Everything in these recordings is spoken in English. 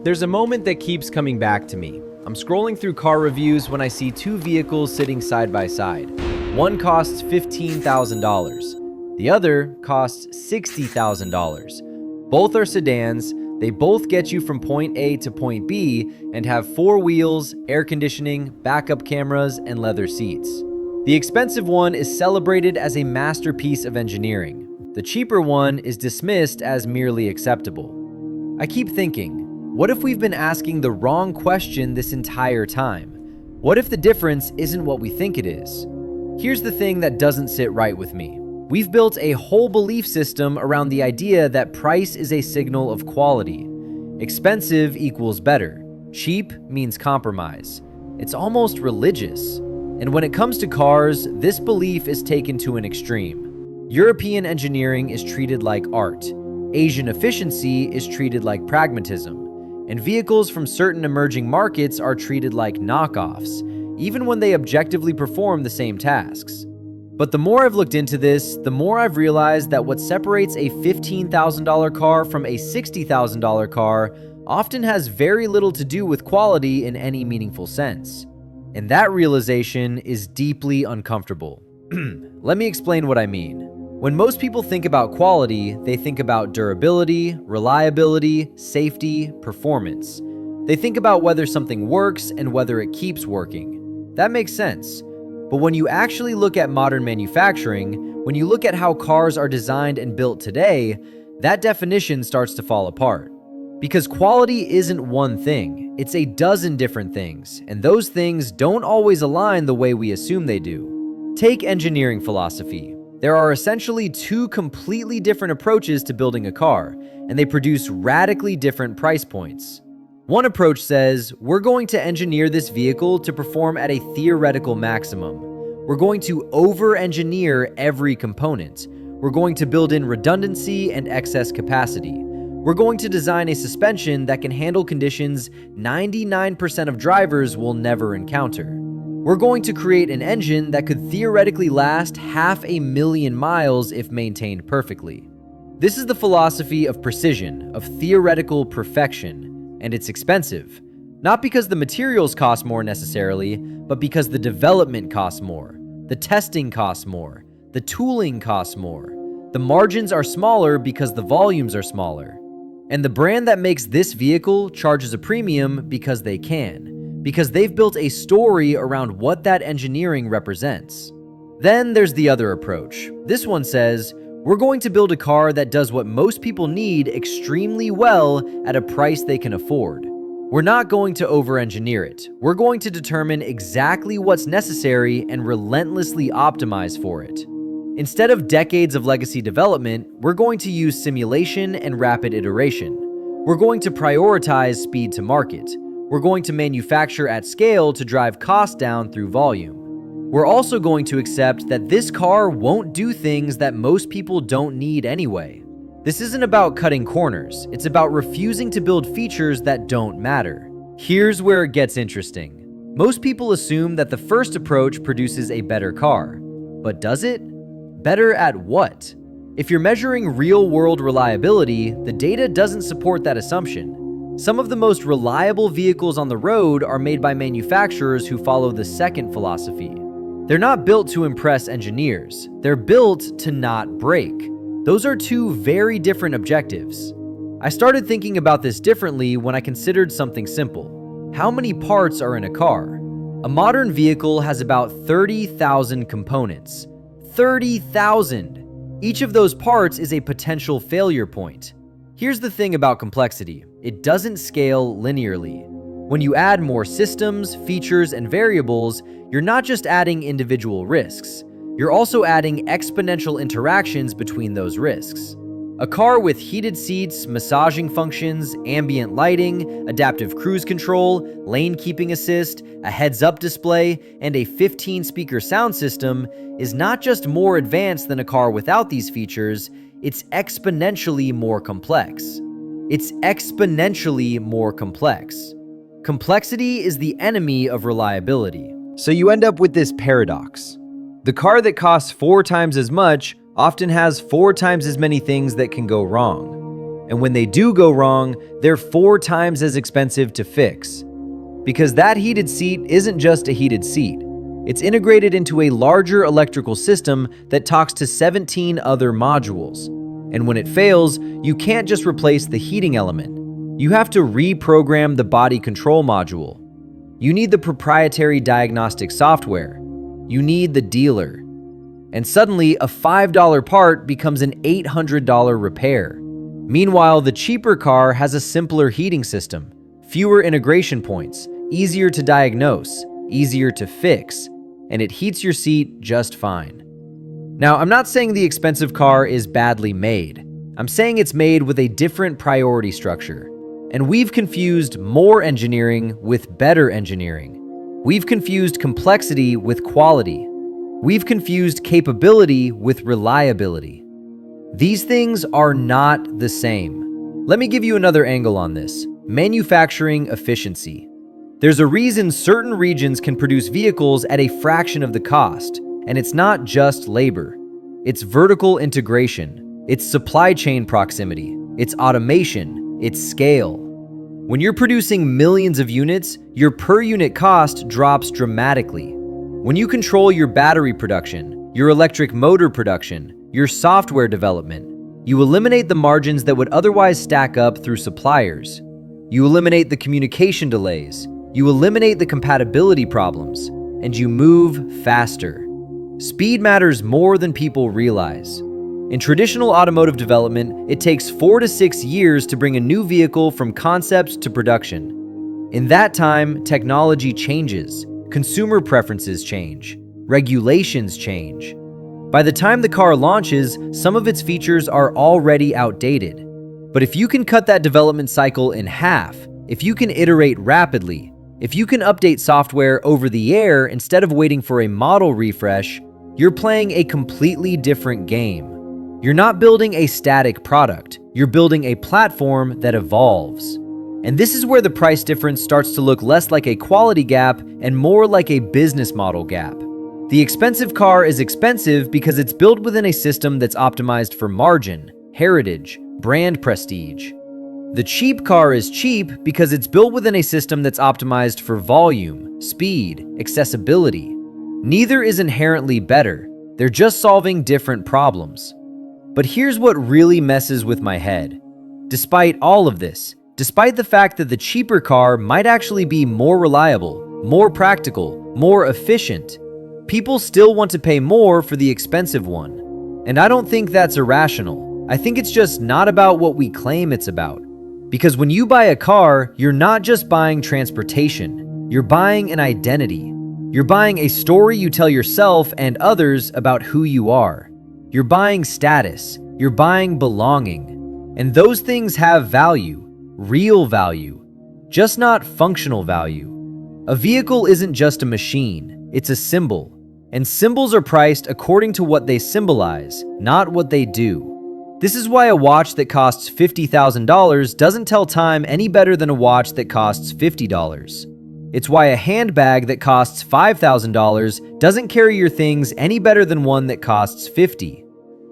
There's a moment that keeps coming back to me. I'm scrolling through car reviews when I see two vehicles sitting side by side. One costs $15,000. The other costs $60,000. Both are sedans. They both get you from point A to point B and have 4 wheels, air conditioning, backup cameras, and leather seats. The expensive one is celebrated as a masterpiece of engineering. The cheaper one is dismissed as merely acceptable. I keep thinking, what if we've been asking the wrong question this entire time? What if the difference isn't what we think it is? Here's the thing that doesn't sit right with me. We've built a whole belief system around the idea that price is a signal of quality. Expensive equals better. Cheap means compromise. It's almost religious. And when it comes to cars, this belief is taken to an extreme. European engineering is treated like art. Asian efficiency is treated like pragmatism. And vehicles from certain emerging markets are treated like knockoffs, even when they objectively perform the same tasks. But the more I've looked into this, the more I've realized that what separates a $15,000 car from a $60,000 car often has very little to do with quality in any meaningful sense. And that realization is deeply uncomfortable. Let me explain what I mean. When most people think about quality, they think about durability, reliability, safety, performance. They think about whether something works and whether it keeps working. That makes sense. But when you actually look at modern manufacturing, when you look at how cars are designed and built today, that definition starts to fall apart. Because quality isn't one thing, it's a dozen different things, and those things don't always align the way we assume they do. Take engineering philosophy. There are essentially 2 completely different approaches to building a car, and they produce radically different price points. One approach says, we're going to engineer this vehicle to perform at a theoretical maximum. We're going to over-engineer every component. We're going to build in redundancy and excess capacity. We're going to design a suspension that can handle conditions 99% of drivers will never encounter. We're going to create an engine that could theoretically last 500,000 miles if maintained perfectly. This is the philosophy of precision, of theoretical perfection, and it's expensive. Not because the materials cost more necessarily, but because the development costs more, the testing costs more, the tooling costs more. The margins are smaller because the volumes are smaller. And the brand that makes this vehicle charges a premium because they can. Because they've built a story around what that engineering represents. Then there's the other approach. This one says, we're going to build a car that does what most people need extremely well at a price they can afford. We're not going to over-engineer it. We're going to determine exactly what's necessary and relentlessly optimize for it. Instead of decades of legacy development, we're going to use simulation and rapid iteration. We're going to prioritize speed to market. We're going to manufacture at scale to drive costs down through volume. We're also going to accept that this car won't do things that most people don't need anyway. This isn't about cutting corners. It's about refusing to build features that don't matter. Here's where it gets interesting. Most people assume that the first approach produces a better car. But does it? Better at what? If you're measuring real-world reliability, the data doesn't support that assumption. Some of the most reliable vehicles on the road are made by manufacturers who follow the second philosophy. They're not built to impress engineers. They're built to not break. Those are 2 very different objectives. I started thinking about this differently when I considered something simple. How many parts are in a car? A modern vehicle has about 30,000 components. 30,000! Each of those parts is a potential failure point. Here's the thing about complexity. It doesn't scale linearly. When you add more systems, features, and variables, you're not just adding individual risks. You're also adding exponential interactions between those risks. A car with heated seats, massaging functions, ambient lighting, adaptive cruise control, lane keeping assist, a heads-up display, and a 15-speaker sound system is not just more advanced than a car without these features, it's exponentially more complex. It's exponentially more complex. Complexity is the enemy of reliability. So you end up with this paradox. The car that costs 4 times as much often has 4 times as many things that can go wrong. And when they do go wrong, they're 4 times as expensive to fix. Because that heated seat isn't just a heated seat. It's integrated into a larger electrical system that talks to 17 other modules. And when it fails, you can't just replace the heating element. You have to reprogram the body control module. You need the proprietary diagnostic software. You need the dealer. And suddenly, a $5 part becomes an $800 repair. Meanwhile, the cheaper car has a simpler heating system, fewer integration points, easier to diagnose, easier to fix, and it heats your seat just fine. Now, I'm not saying the expensive car is badly made. I'm saying it's made with a different priority structure. And we've confused more engineering with better engineering. We've confused complexity with quality. We've confused capability with reliability. These things are not the same. Let me give you another angle on this: manufacturing efficiency. There's a reason certain regions can produce vehicles at a fraction of the cost, and it's not just labor. It's vertical integration, it's supply chain proximity, it's automation, it's scale. When you're producing millions of units, your per unit cost drops dramatically. When you control your battery production, your electric motor production, your software development, you eliminate the margins that would otherwise stack up through suppliers. You eliminate the communication delays, you eliminate the compatibility problems, and you move faster. Speed matters more than people realize. In traditional automotive development, it takes 4 to 6 years to bring a new vehicle from concept to production. In that time, technology changes, consumer preferences change, regulations change. By the time the car launches, some of its features are already outdated. But if you can cut that development cycle in half, if you can iterate rapidly, if you can update software over the air instead of waiting for a model refresh, you're playing a completely different game. You're not building a static product, you're building a platform that evolves. And this is where the price difference starts to look less like a quality gap and more like a business model gap. The expensive car is expensive because it's built within a system that's optimized for margin, heritage, brand prestige. The cheap car is cheap because it's built within a system that's optimized for volume, speed, accessibility. Neither is inherently better, they're just solving different problems. But here's what really messes with my head. Despite all of this, despite the fact that the cheaper car might actually be more reliable, more practical, more efficient, people still want to pay more for the expensive one. And I don't think that's irrational. I think it's just not about what we claim it's about. Because when you buy a car, you're not just buying transportation, you're buying an identity. You're buying a story you tell yourself and others about who you are. You're buying status, you're buying belonging. And those things have value, real value, just not functional value. A vehicle isn't just a machine, it's a symbol. And symbols are priced according to what they symbolize, not what they do. This is why a watch that costs $50,000 doesn't tell time any better than a watch that costs $50. It's why a handbag that costs $5,000 doesn't carry your things any better than one that costs $50.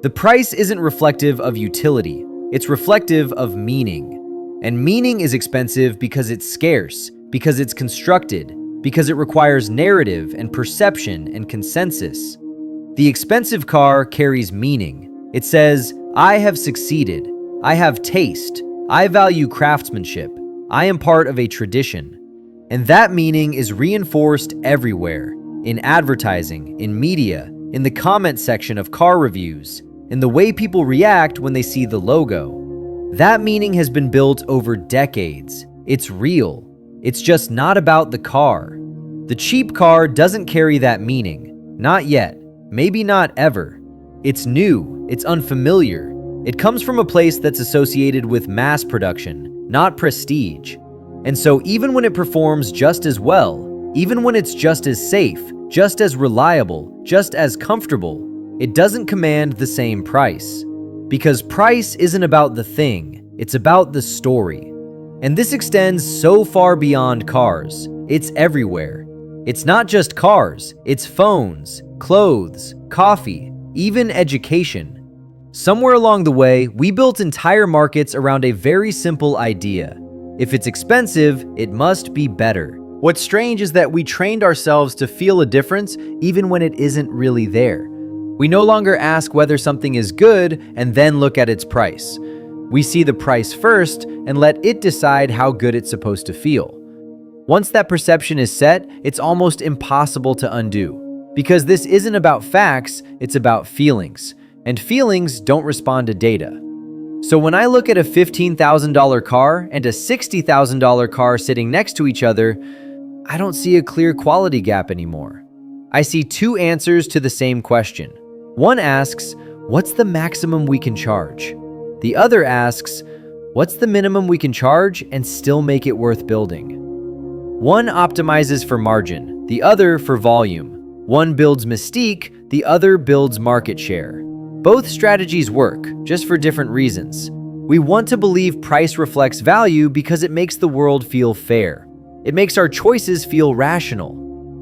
The price isn't reflective of utility, it's reflective of meaning. And meaning is expensive because it's scarce, because it's constructed, because it requires narrative and perception and consensus. The expensive car carries meaning. It says, I have succeeded, I have taste, I value craftsmanship, I am part of a tradition. And that meaning is reinforced everywhere, in advertising, in media, in the comment section of car reviews, in the way people react when they see the logo. That meaning has been built over decades. It's real. It's just not about the car. The cheap car doesn't carry that meaning. Not yet. Maybe not ever. It's new. It's unfamiliar. It comes from a place that's associated with mass production, not prestige. And so even when it performs just as well, even when it's just as safe, just as reliable, just as comfortable, it doesn't command the same price. Because price isn't about the thing, it's about the story. And this extends so far beyond cars. It's everywhere. It's not just cars, it's phones, clothes, coffee, even education. Somewhere along the way, we built entire markets around a very simple idea. If it's expensive, it must be better. What's strange is that we trained ourselves to feel a difference even when it isn't really there. We no longer ask whether something is good and then look at its price. We see the price first and let it decide how good it's supposed to feel. Once that perception is set, it's almost impossible to undo. Because this isn't about facts, it's about feelings. And feelings don't respond to data. So when I look at a $15,000 car and a $60,000 car sitting next to each other, I don't see a clear quality gap anymore. I see two answers to the same question. One asks, what's the maximum we can charge? The other asks, what's the minimum we can charge and still make it worth building? One optimizes for margin, the other for volume. One builds mystique, the other builds market share. Both strategies work, just for different reasons. We want to believe price reflects value because it makes the world feel fair. It makes our choices feel rational.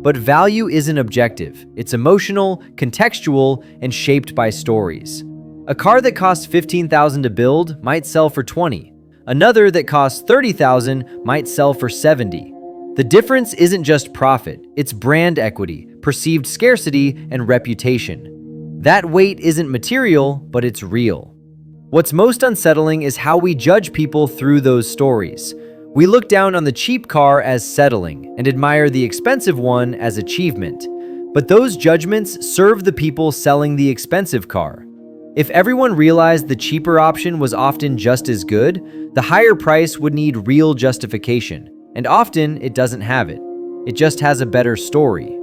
But value isn't objective. It's emotional, contextual, and shaped by stories. A car that costs $15,000 to build might sell for $20,000. Another that costs $30,000 might sell for $70,000. The difference isn't just profit, it's brand equity, perceived scarcity, and reputation. That weight isn't material, but it's real. What's most unsettling is how we judge people through those stories. We look down on the cheap car as settling and admire the expensive one as achievement. But those judgments serve the people selling the expensive car. If everyone realized the cheaper option was often just as good, the higher price would need real justification. And often, it doesn't have it. It just has a better story.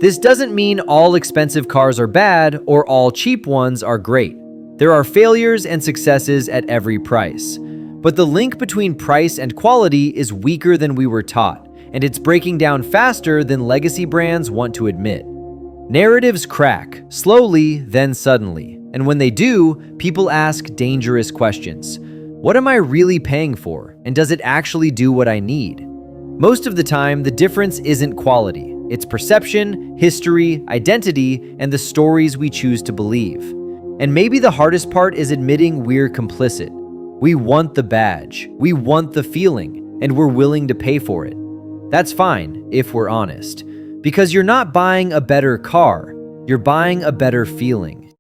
This doesn't mean all expensive cars are bad or all cheap ones are great. There are failures and successes at every price. But the link between price and quality is weaker than we were taught, and it's breaking down faster than legacy brands want to admit. Narratives crack, slowly, then suddenly. And when they do, people ask dangerous questions. What am I really paying for? And does it actually do what I need? Most of the time, the difference isn't quality. It's perception, history, identity, and the stories we choose to believe. And maybe the hardest part is admitting we're complicit. We want the badge, we want the feeling, and we're willing to pay for it. That's fine, if we're honest. Because you're not buying a better car, you're buying a better feeling.